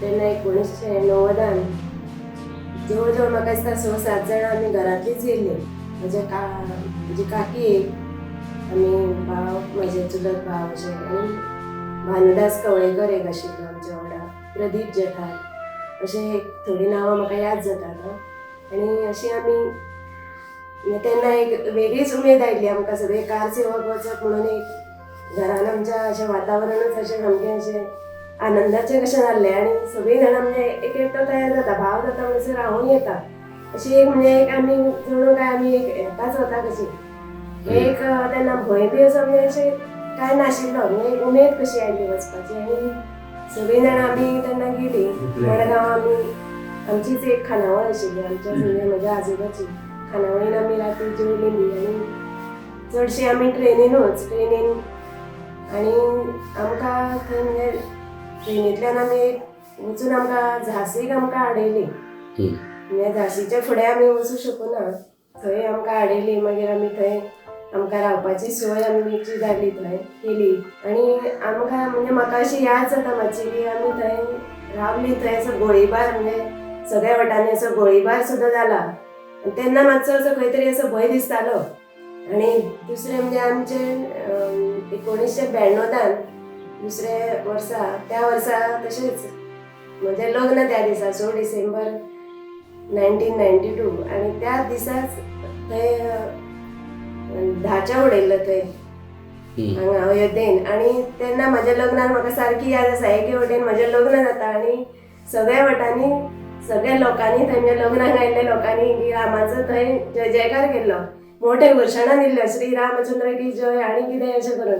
तेन्ना 1990 जवळ जवळ म्हाका दिसता 6-7 जाणां आमी घरांतलीच येयल्ली. म्हजी काकी एक, आमी भाव, म्हजे चुलत भाव अशे, आनी भानुदास कवळेकर एक आशिल्लो आमच्या वांगडा, प्रदीप जेठार, अशे थोडीं नांवां म्हाका याद जातात. आनी अशी आमी तेन्ना एक वेगळीच उमेद आयिल्ली आमकां सगळीं कार सेवक वचप म्हणून एक घरान आमच्या अशें वातावरणूच अशें सामकें अशें आनंदाचें कशें जाल्लें. आनी सगळीं जाणां म्हणजे एक एकटो तयार जाता, भाव जाता म्हणसर हांवूय येता, अशी एक म्हणजे एक आमी जणू काय आमी एक हेकाच वता कशी एक तेन्ना भंय बी असो म्हणजे अशें कांय नाशिल्लो, म्हणजे एक उमेद कशी आयिल्ली वचपाची. आनी सगळीं जाणां आमी तेन्ना गेलीं मडगांव. आमी आमचीच एक खानावळ आशिल्ली आमच्या म्हणजे म्हज्या आजोबाची, खानावळीन आमी राती जेवलीं बी. आनी चडशीं आमी ट्रेनीन. आनी आमकां थंय म्हणजे ट्रेनींतल्यान आमी वचून आमकां झांसीक आमकां हाडयली. म्हणजे झांसीच्या फुडें आमी वचूं शकूना, थंय आमकां हाडयली. मागीर आमी थंय आमकां रावपाची सोय आमची जाली, थंय केली. आनी आमकां म्हणजे म्हाका अशी याद जाता मातशी की आमी थंय रावलीं. थंय असो गोळीबार म्हणजे सगळ्या वाटांनी असो गोळीबार सुद्दां जाला. तेन्ना मातसो असो खंय तरी असो भंय दिसतालो. आनी दुसरें म्हणजे आमचें 1992 दुसरे वर्सा, त्या वर्सा तशेंच म्हजें लग्न त्या दिसा 6 डिसेंबर 1992. आनी त्याच दिसाच थंय धाच्या उडयल्लो थंय हांगा अयोध्येन. आनी तेन्ना म्हज्या लग्नाक म्हाका सारकी याद आसा, एके वटेन म्हजें लग्न जाता आनी सगळ्या वाटांनी सगळ्या लोकांनी थंय म्हणजे लग्नाक आयिल्ल्या लोकांनी रामाचो थंय जय जयकार केल्लो, मोठे घोशणा दिल्ल्यो, श्री रामचंद्र की जय आनी कितें अशें करून.